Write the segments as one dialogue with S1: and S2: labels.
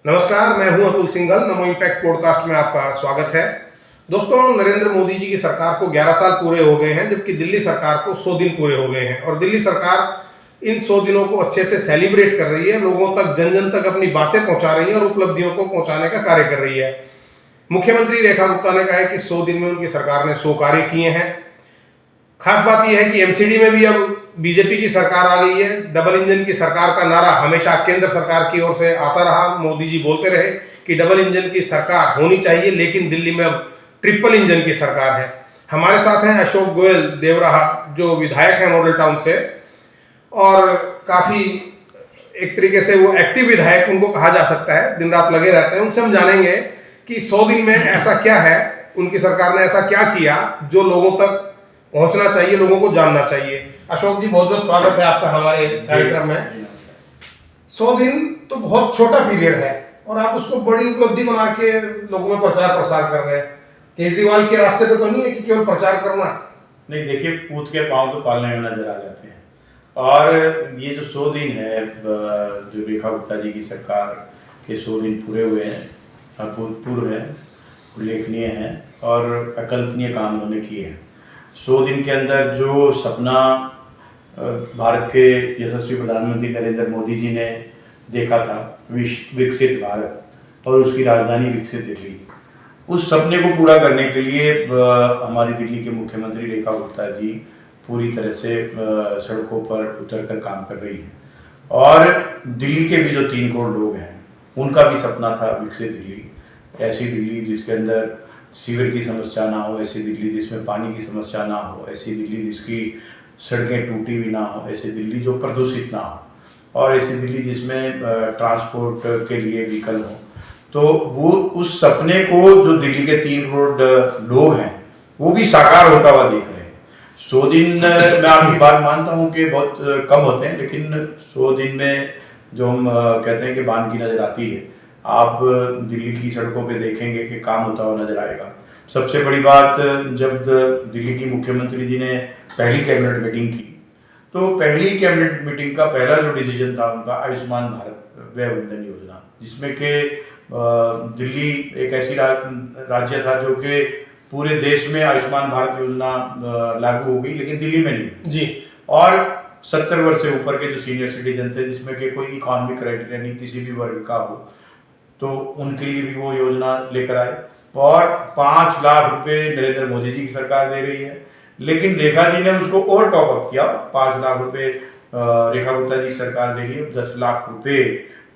S1: नमस्कार, मैं हूं अतुल सिंघल। नमो इम्पैक्ट पॉडकास्ट में आपका स्वागत है। दोस्तों, नरेंद्र मोदी जी की सरकार को 11 साल पूरे हो गए हैं, जबकि दिल्ली सरकार को 100 दिन पूरे हो गए हैं और दिल्ली सरकार इन 100 दिनों को अच्छे से सेलिब्रेट कर रही है, लोगों तक जन जन तक अपनी बातें पहुंचा रही है और उपलब्धियों को पहुंचाने का कार्य कर रही है। मुख्यमंत्री रेखा गुप्ता ने कहा है कि 100 दिन में उनकी सरकार ने 100 कार्य किए हैं। खास बात यह है कि एमसीडी में भी अब बीजेपी की सरकार आ गई है। डबल इंजन की सरकार का नारा हमेशा केंद्र सरकार की ओर से आता रहा। मोदी जी बोलते रहे कि डबल इंजन की सरकार होनी चाहिए, लेकिन दिल्ली में अब ट्रिपल इंजन की सरकार है। हमारे साथ हैं अशोक गोयल देवराहा, जो विधायक हैं मॉडल टाउन से, और काफ़ी एक तरीके से वो एक्टिव विधायक उनको कहा जा सकता है, दिन रात लगे रहते हैं। उनसे हम जानेंगे कि 100 दिन में ऐसा क्या है, उनकी सरकार ने ऐसा क्या किया जो लोगों तक पहुंचना चाहिए, लोगों को जानना चाहिए। अशोक जी, बहुत बहुत स्वागत है आपका हमारे कार्यक्रम में। 100 दिन तो बहुत छोटा पीरियड है और आप उसको बड़ी उपलब्धि बना के लोगों में प्रचार प्रसार कर रहे हैं। केजरीवाल के रास्ते पे तो नहीं है कि केवल प्रचार करना?
S2: नहीं, देखिए, पूत के पांव तो पालने में नजर आ जाते हैं। और ये जो 100 दिन है, जो रेखा गुप्ता जी की सरकार के 100 दिन पूरे हुए हैं, अभूतपूर्व हैं, उल्लेखनीय हैं और अकल्पनीय काम उन्होंने किए हैं। 100 दिन के अंदर जो सपना भारत के यशस्वी प्रधानमंत्री नरेंद्र मोदी जी ने देखा था, विकसित भारत और उसकी राजधानी विकसित दिल्ली, उस सपने को पूरा करने के लिए हमारी दिल्ली के मुख्यमंत्री रेखा गुप्ता जी पूरी तरह से सड़कों पर उतरकर काम कर रही हैं। और दिल्ली के भी जो 3 करोड़ लोग हैं, उनका भी सपना था विकसित दिल्ली, ऐसी दिल्ली जिसके अंदर सीवर की समस्या ना हो, ऐसी दिल्ली जिसमें पानी की समस्या ना हो, ऐसी दिल्ली जिसकी सड़कें टूटी हुई ना हो, ऐसी दिल्ली जो प्रदूषित ना हो, और ऐसी दिल्ली जिसमें ट्रांसपोर्ट के लिए व्हीकल हो। तो वो उस सपने को जो दिल्ली के 3 करोड़ लोग हैं, वो भी साकार होता हुआ देख रहे हैं। 100 दिन मैं आपकी बात मानता हूँ कि बहुत कम होते हैं, लेकिन 100 दिन में जो हम कहते हैं कि बांध की नज़र आती है, आप दिल्ली की सड़कों पे देखेंगे कि काम होता हुआ नजर आएगा। सबसे बड़ी बात, जब दिल्ली की मुख्यमंत्री जी ने पहली कैबिनेट मीटिंग की, तो पहली कैबिनेट मीटिंग का पहला जो डिसीजन था उनका आयुष्मान भारत व्यय वंदन योजना, जिसमें कि दिल्ली एक ऐसी राज्य था जो कि पूरे देश में आयुष्मान भारत योजना लागू हो गई, लेकिन दिल्ली में नहीं
S1: जी।
S2: और 70 वर्ष से ऊपर के जो सीनियर सिटीजन थे, जिसमें कि कोई इकोनॉमिक क्राइटेरिया नहीं किसी भी वर्ग का हो, तो उनके लिए भी वो योजना लेकर आए। और 5 लाख रुपए नरेंद्र मोदी जी की सरकार दे रही है, लेकिन रेखा जी ने उसको और टॉप अप किया। 5 लाख रुपए रेखा गुप्ता जी की सरकार दे रही है, 10 लाख रुपए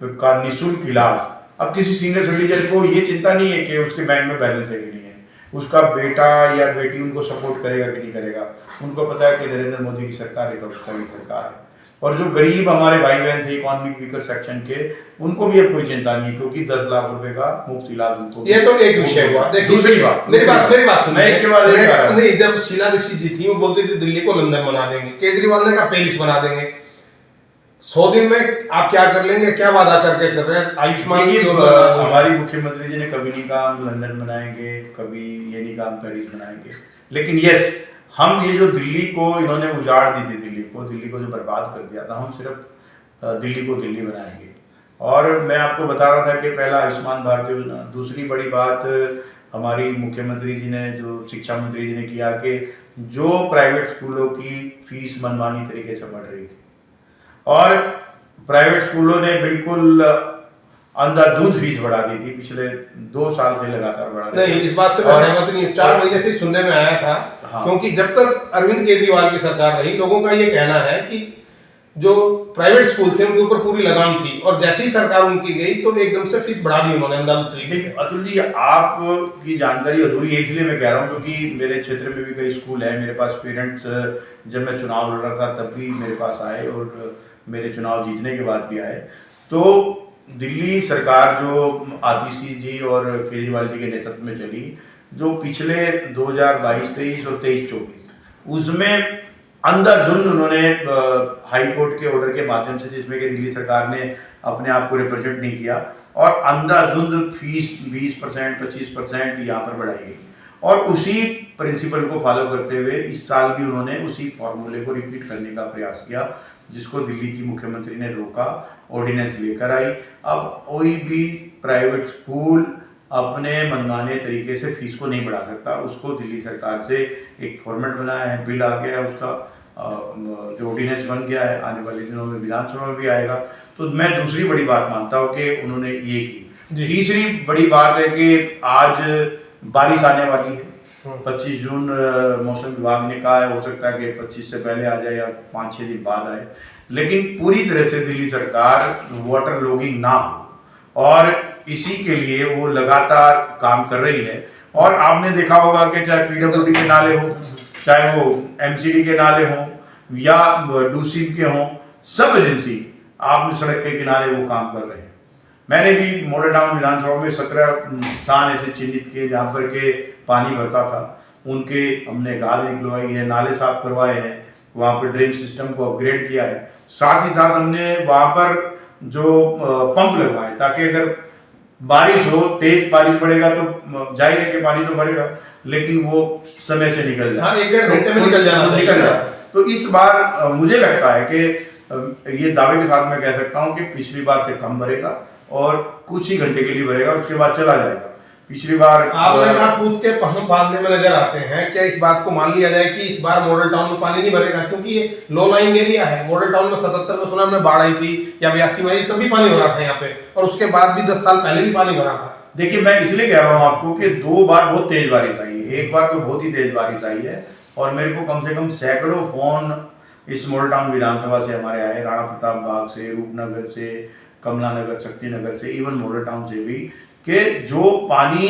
S2: का निःशुल्क इलाज। अब किसी सीनियर सिटीजन को ये चिंता नहीं है कि उसके बैंक में बैलेंस है कि नहीं है, उसका बेटा या बेटी उनको सपोर्ट करेगा कि नहीं करेगा। उनको पता है कि नरेंद्र मोदी की सरकार रेखा गुप्ता की सरकार है। और जो गरीब हमारे भाई बहन थे इकोनॉमिक वीकर सेक्शन के, उनको भी अब कोई चिंता नहीं, क्योंकि 10 लाख रुपए का मुफ्त इलाज उनको।
S1: ये तो एक विषय हुआ।
S2: दूसरी बात,
S1: मेरी बात सुनिए।
S2: के बाद
S1: नहीं, जब शीला दीक्षित जी थी, वो बोलती थी दिल्ली को लंदन बना देंगे, केजरीवाल ने कहा पेरिस बना देंगे। 100 दिन में आप क्या कर लेंगे, क्या वादा करके चल रहे हैं? आयुष्मान की
S2: हमारी मुख्यमंत्री जी ने कभी नहीं कहा हम लंदन बनाएंगे, कभी ये नहीं कहा हम पेरिस बनाएंगे, लेकिन यस, हम ये जो दिल्ली को इन्होंने उजाड़ दी थी, दिल्ली को जो बर्बाद कर दिया था, हम सिर्फ दिल्ली को दिल्ली बनाएंगे। और मैं आपको बता रहा था कि पहला आयुष्मान भारत योजना। दूसरी बड़ी बात, हमारी मुख्यमंत्री जी ने, जो शिक्षा मंत्री जी ने किया कि जो प्राइवेट स्कूलों की फीस मनमानी तरीके से बढ़ रही थी, और प्राइवेट स्कूलों ने बिल्कुल अंधाधुंध फीस बढ़ा दी थी, पिछले 2 साल से लगातार बढ़ा दी।
S1: नहीं, इस बात से मैं सहमत नहीं हूँ। 4 महीने से सुनने में आया था। हाँ। क्योंकि जब तक अरविंद केजरीवाल की सरकार रही, लोगों का ये कहना है कि जो प्राइवेट स्कूल थे उनके ऊपर पूरी लगाम थी, और जैसी ही सरकार उनकी गई तो एकदम से फीस बढ़ा दी उन्होंने अंधाधुंध तरीके से।
S2: अतुल जी, आपकी जानकारी अधूरी है, इसलिए मैं कह रहा हूँ क्योंकि मेरे क्षेत्र में भी कई स्कूल हैं। मेरे पास पेरेंट्स, जब मैं चुनाव लड़ रहा था तब भी मेरे पास आए, और मेरे चुनाव जीतने के बाद भी आए। तो दिल्ली सरकार जो आतिशी जी और केजरीवाल जी के नेतृत्व में चली, जो पिछले 2022-23 और 23-24, उसमें अंधाधुंध उन्होंने हाई कोर्ट के ऑर्डर के माध्यम से, जिसमें कि दिल्ली सरकार ने अपने आप को रिप्रेजेंट नहीं किया, और अंधाधुंध फीस 20%, 25% यहाँ पर बढ़ाई गई। और उसी प्रिंसिपल को फॉलो करते हुए इस साल भी उन्होंने उसी फॉर्मूले को रिपीट करने का प्रयास किया, जिसको दिल्ली की मुख्यमंत्री ने रोका, ऑर्डिनेंस लेकर आई। अब कोई भी प्राइवेट स्कूल अपने मनमाने तरीके से फीस को नहीं बढ़ा सकता, उसको दिल्ली सरकार से एक फॉर्मेट बनाया है, बिल आ गया है, उसका जो ऑर्डिनेंस बन गया है, आने वाले दिनों में विधानसभा में भी आएगा। तो मैं दूसरी बड़ी बात मानता हूँ कि उन्होंने ये की। तीसरी बड़ी बात है कि आज बारिश आने वाली है, 25 जून मौसम विभाग ने कहा है, हो सकता है कि 25 से पहले आ जाए या 5-6 दिन बाद आए, लेकिन पूरी तरह से दिल्ली सरकार वाटर लॉगिंग ना हो और इसी के लिए वो लगातार काम कर रही है। और आपने देखा होगा कि चाहे पीडब्ल्यूडी के नाले हो, चाहे वो एमसीडी के नाले हों या डूसीब के हों, सब एजेंसी आपने सड़क के किनारे वो काम कर रहे हैं। मैंने भी मॉडल टाउन विधानसभा में 17 स्थान ऐसे चिन्हित किए जहाँ पर के पानी भरता था, उनके हमने गाद निकलवाई है, नाले साफ करवाए हैं, वहाँ पर ड्रेन सिस्टम को अपग्रेड किया है। साथ ही साथ हमने वहाँ पर जो पंप लगवाए ताकि अगर बारिश हो, तेज बारिश पड़ेगा तो जाहिर है कि पानी तो भरेगा, लेकिन वो समय से निकल जाए।
S1: हाँ, 1-1.5 घंटे में निकल जाए।
S2: तो इस बार मुझे लगता है कि ये दावे के साथ मैं कह सकता हूँ कि पिछली बार से कम भरेगा और कुछ ही घंटे के लिए भरेगा, उसके बाद चला जाएगा। पिछली बार
S1: आप लोग कूद के पहम बांधने में नजर आते हैं, क्या इस बात को मान लिया जाए कि इस बार मॉडल टाउन में पानी नहीं भरेगा? क्योंकि ये लो लाइंग एरिया है। मॉडल टाउन में 77 में सुना हमने बाढ़ आई थी या 82 में आई, तब भी पानी भरा था यहाँ पे, और उसके बाद भी 10 साल पहले भी पानी भरा था।
S2: देखिए, मैं इसलिए कह रहा हूँ आपको कि 2 बार बहुत तेज बारिश आई है, एक बार तो बहुत ही तेज बारिश आई है, और मेरे को कम से कम सैकड़ों फोन इस मॉडल टाउन विधानसभा से हमारे आए, राणा प्रताप बाग से, रूपनगर से, कमला नगर, शक्ति नगर से, इवन मॉडल टाउन से भी, कि जो पानी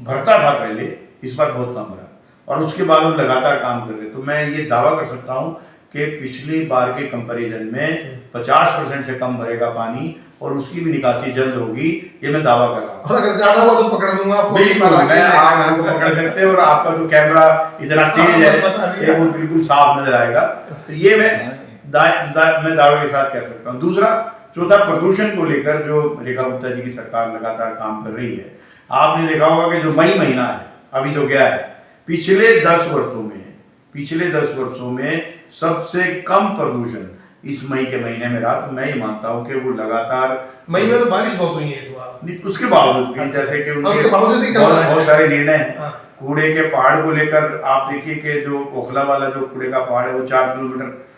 S2: भरता था पहले, इस बार बहुत कम भरा, और उसके बाद हम लगातार काम कर रहे हैं। तो मैं ये दावा कर सकता हूँ कि पिछली बार के कंपैरिजन में 50% से कम भरेगा पानी, और उसकी भी निकासी जल्द होगी, ये मैं दावा कर रहा हूँ।
S1: और अगर ज्यादा हुआ तो पकड़ दूंगा आपको।
S2: बिल्कुल, मैं आपको पकड़ सकते हैं, और आपका जो कैमरा इतना तेज है वो बिल्कुल साफ नजर आएगा। तो ये मैं दावे के साथ कह सकता हूँ। दूसरा, चौथा, प्रदूषण को लेकर जो रेखा गुप्ता जी की सरकार लगातार काम कर रही है। आपने देखा होगा कि जो मई महीना है अभी तो गया है, पिछले 10 वर्षों में सबसे कम प्रदूषण इस मई के महीने में रहा। तो मैं ये मानता हूँ कि वो लगातार,
S1: मई में तो बारिश बहुत हुई है इस बार,
S2: उसके बावजूद भी, जैसे कि
S1: उसके बावजूद भी
S2: बहुत सारे निर्णय हैं। कूड़े के पहाड़ को लेकर आप देखिए कि जो ओखला वाला जो कूड़े का पहाड़ है वो 4 किलोमीटर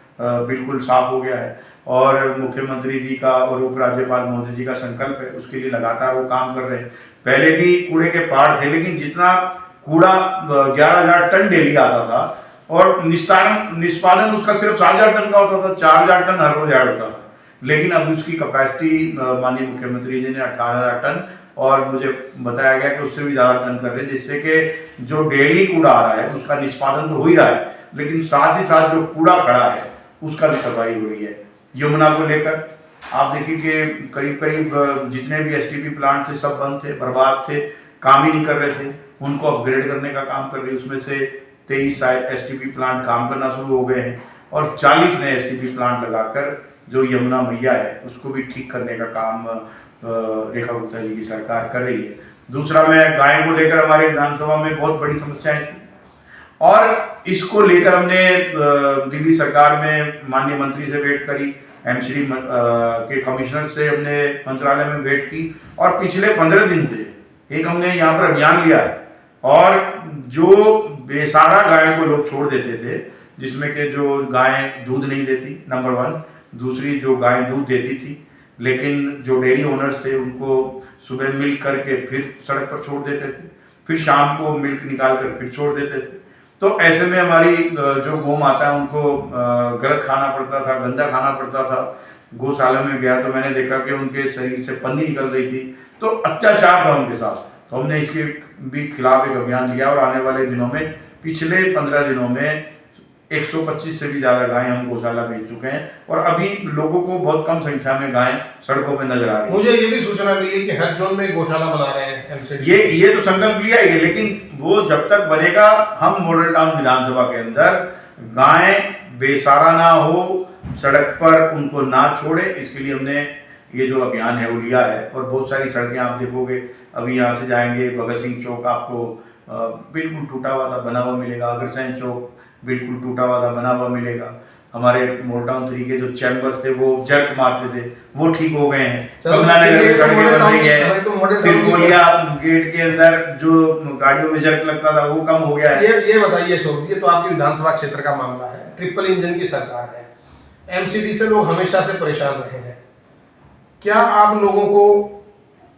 S2: बिल्कुल साफ हो गया है, और मुख्यमंत्री जी का और उपराज्यपाल महोदय जी का संकल्प है, उसके लिए लगातार वो काम कर रहे हैं। पहले भी कूड़े के पहाड़ थे, लेकिन जितना कूड़ा 11,000 टन डेली आता था और निष्पादन उसका सिर्फ 7,000 टन का होता था, 4,000 टन हर रोज ऐड होता था। लेकिन अब उसकी कैपेसिटी माननीय मुख्यमंत्री जी ने 18,000 टन, और मुझे बताया गया कि उससे भी ज़्यादा टन कर रहे हैं, जिससे कि जो डेली कूड़ा आ रहा है उसका निष्पादन तो हो ही रहा है, लेकिन साथ ही साथ जो कूड़ा खड़ा है उसका भी सफाई हो रही है। यमुना को लेकर आप देखिए कि करीब करीब जितने भी एसटीपी प्लांट थे सब बंद थे, बर्बाद थे, काम ही नहीं कर रहे थे, उनको अपग्रेड करने का काम कर रही है। उसमें से 23 एसटीपी प्लांट काम करना शुरू हो गए हैं, और 40 नए एसटीपी प्लांट लगाकर जो यमुना मैया है उसको भी ठीक करने का काम रेखा गुप्ता जी की सरकार कर रही है। दूसरा, मैं गायों को लेकर हमारे विधानसभा में बहुत बड़ी समस्याएं थी, और इसको लेकर हमने दिल्ली सरकार में माननीय मंत्री से भेंट करी, एमसीडी के कमिश्नर से हमने मंत्रालय में भेंट की, और पिछले 15 दिन से एक हमने यहाँ पर अभियान लिया है। और जो बेसहारा गायों को लोग छोड़ देते थे, जिसमें कि जो गायें दूध नहीं देती, नंबर 1, दूसरी जो गायें दूध देती थी लेकिन जो डेयरी ओनर्स थे उनको सुबह मिल्क करके फिर सड़क पर छोड़ देते थे, फिर शाम को मिल्क निकाल कर फिर छोड़ देते थे। तो ऐसे में हमारी जो गौ माता है उनको गलत खाना पड़ता था, गंदा खाना पड़ता था। गौशाला में गया तो मैंने देखा कि उनके शरीर से पन्नी निकल रही थी, तो अत्याचार था उनके साथ। तो हमने इसके भी खिलाफ एक अभियान लिया, और आने वाले दिनों में, पिछले 15 दिनों में 125 से भी ज़्यादा गायें हम गौशाला भेज चुके हैं, और अभी लोगों को बहुत कम संख्या में गायें सड़कों पे नजर आ रही है।
S1: मुझे ये भी सूचना मिली कि हर जोन में गौशाला बना रहे हैं एमसीडी।
S2: ये तो संकल्प लिया ही है, लेकिन वो जब तक बनेगा, हम मॉडल टाउन विधानसभा के अंदर गायें बेसहारा ना हो, सड़क पर उनको ना छोड़े, इसके लिए हमने ये जो अभियान है वो लिया है। और बहुत सारी सड़कें आप देखोगे, अभी यहाँ से जाएंगे भगत सिंह चौक, आपको बिल्कुल टूटा हुआ बना हुआ मिलेगा। अग्रसेन चौक बिल्कुल टूटा हुआ बना हुआ मिलेगा। हमारे मोल टाउन 3 के जो चैम्बर्स थे वो जर्क मारते थे, वो ठीक हो गए हैं। कमला नगर में सड़कें बन रही है। तिरकोलिया गेट के अंदर जो गाड़ियों में जर्क लगता था वो कम हो गया है।
S1: ये बताइए अशोक जी, तो आपके विधानसभा क्षेत्र का मामला है, ट्रिपल इंजन की सरकार है, एमसीडी से लोग हमेशा से परेशान रहे हैं। क्या आप लोगों को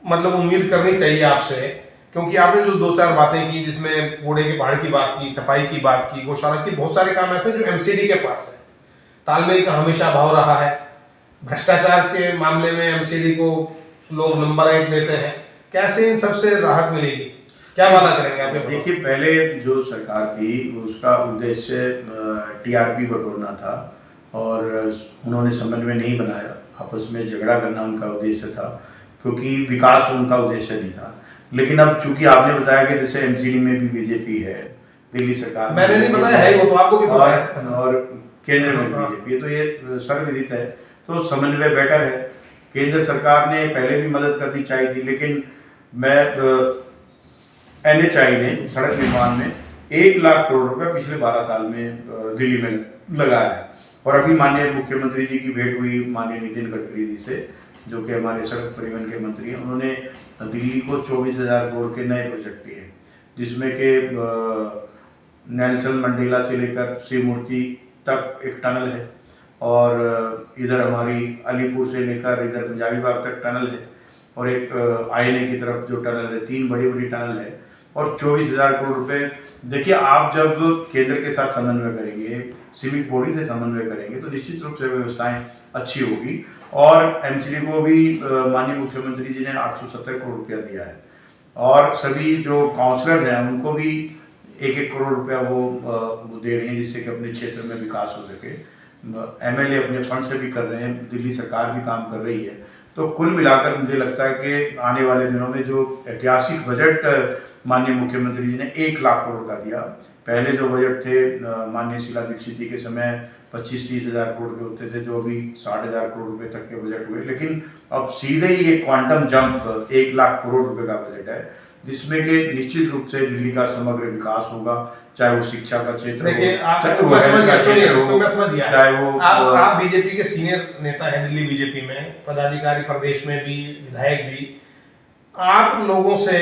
S1: मतलब उम्मीद करनी चाहिए आपसे, क्योंकि आपने जो 2-4 बातें की, जिसमें कूड़े के पहाड़ की बात की, सफाई की बात की, गौशाला की, बहुत सारे काम ऐसे जो एमसीडी के पास है। तालमेल का हमेशा अभाव रहा है। भ्रष्टाचार के मामले में एमसीडी को लोग नंबर 1 देते हैं। कैसे इन सबसे राहत मिलेगी, क्या वादा करेंगे आप?
S2: देखिए, पहले जो सरकार थी उसका उद्देश्य टीआरपी बटोरना था और उन्होंने समन्वय नहीं बनाया, आपस में झगड़ा करना उनका उद्देश्य था, क्योंकि विकास उनका उद्देश्य नहीं था। लेकिन अब चूंकि आपने बताया कि जैसे एमसीडी में भी बीजेपी है, दिल्ली सरकार,
S1: मैंने नहीं बताया है, वो तो आपको भी पता है,
S2: और केंद्र में बीजेपी है, तो ये सर्वविदित है। तो समन्वय बेटर है। केंद्र सरकार ने पहले भी मदद करनी चाहिए थी, लेकिन मैं NHAI ने सड़क निर्माण में 1 लाख करोड़ रुपए पिछले 12 साल में दिल्ली में लगाया है। और अभी माननीय मुख्यमंत्री जी की भेंट हुई माननीय नितिन गडकरी जी से, जो कि हमारे सड़क परिवहन के मंत्री हैं। उन्होंने दिल्ली को 24,000 करोड़ के नए प्रोजेक्ट दिए, जिसमें कि नेल्सन मंडेला से लेकर शिव मूर्ति तक एक टनल है, और इधर हमारी अलीपुर से लेकर इधर पंजाबी बाग तक टनल है, और एक आईने की तरफ जो टनल है, 3 बड़ी बड़ी टनल है, और 24,000 करोड़ रुपए। देखिए, आप जब केंद्र के साथ समन्वय करेंगे, सिविक बॉडी से समन्वय करेंगे, तो निश्चित रूप से व्यवस्थाएं अच्छी होगी। और एमसीडी को भी माननीय मुख्यमंत्री जी ने 870 करोड़ रुपया दिया है, और सभी जो काउंसलर हैं उनको भी 1-1 करोड़ रुपया वो दे रहे हैं, जिससे कि अपने क्षेत्र में विकास हो सके। MLA अपने फंड से भी कर रहे हैं, दिल्ली सरकार भी काम कर रही है। तो कुल मिलाकर मुझे लगता है कि आने वाले दिनों में जो ऐतिहासिक बजट माननीय मुख्यमंत्री जी ने 1 लाख करोड़ का दिया। पहले जो बजट थे माननीय शीला दीक्षित जी के समय 25-30 हज़ार करोड़ के होते थे, जो अभी 60,000 करोड़ रुपए तक के बजट हुए। लेकिन अब सीधे ही एक क्वांटम जंप 1 लाख करोड़ रुपए का बजट है, जिसमें कि निश्चित रूप से दिल्ली का समग्र विकास होगा, चाहे वो शिक्षा का क्षेत्र हो, चाहे वो
S1: आप बीजेपी के सीनियर नेता हैं, दिल्ली बीजेपी में पदाधिकारी, प्रदेश में भी, विधायक भी। आप लोगों से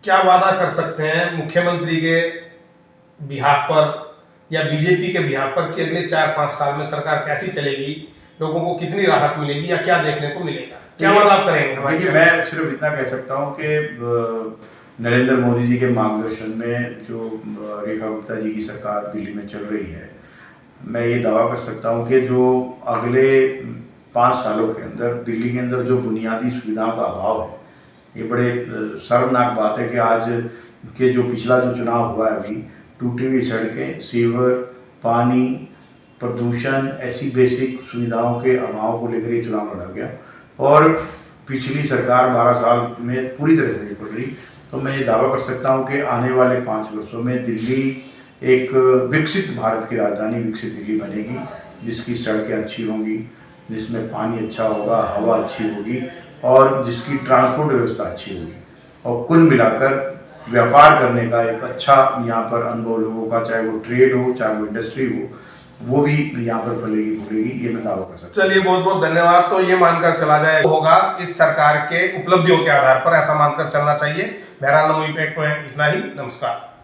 S1: क्या वादा कर सकते हैं मुख्यमंत्री के बिहाफ पर या बीजेपी के बिहाफ पर कि अगले 4-5 साल में सरकार कैसी चलेगी, लोगों को कितनी राहत मिलेगी या क्या देखने को मिलेगा, क्या वादा आप करेंगे?
S2: देखिए, मैं सिर्फ इतना कह सकता हूँ कि नरेंद्र मोदी जी के मार्गदर्शन में जो रेखा गुप्ता जी की सरकार दिल्ली में चल रही है, मैं ये दावा कर सकता हूँ कि जो अगले 5 सालों के अंदर दिल्ली के अंदर जो बुनियादी सुविधाओं का अभाव है, ये बड़े शर्मनाक बात है कि आज के जो पिछला जो चुनाव हुआ है, अभी टूटी हुई सड़कें, सीवर, पानी, प्रदूषण, ऐसी बेसिक सुविधाओं के अभाव को लेकर ये चुनाव लड़ा गया, और पिछली सरकार 12 साल में पूरी तरह से निपट रही। तो मैं ये दावा कर सकता हूँ कि आने वाले 5 वर्षों में दिल्ली एक विकसित भारत की राजधानी, विकसित दिल्ली बनेगी, जिसकी सड़कें अच्छी होंगी, जिसमें पानी अच्छा होगा, हवा अच्छी होगी, और जिसकी ट्रांसपोर्ट व्यवस्था अच्छी होगी, और कुल मिलाकर व्यापार करने का एक अच्छा यहाँ पर अनुभव लोगों का, चाहे वो ट्रेड हो, चाहे वो इंडस्ट्री हो, वो भी यहाँ पर फलेगी फूलेगी, ये मैं दावा कर सकता हूँ।
S1: चलिए, बहुत बहुत धन्यवाद। तो ये मानकर चला जाए होगा इस सरकार के उपलब्धियों के आधार पर, ऐसा मानकर चलना चाहिए। बहरहाल नमो इम्पैक्ट में इतना ही। नमस्कार।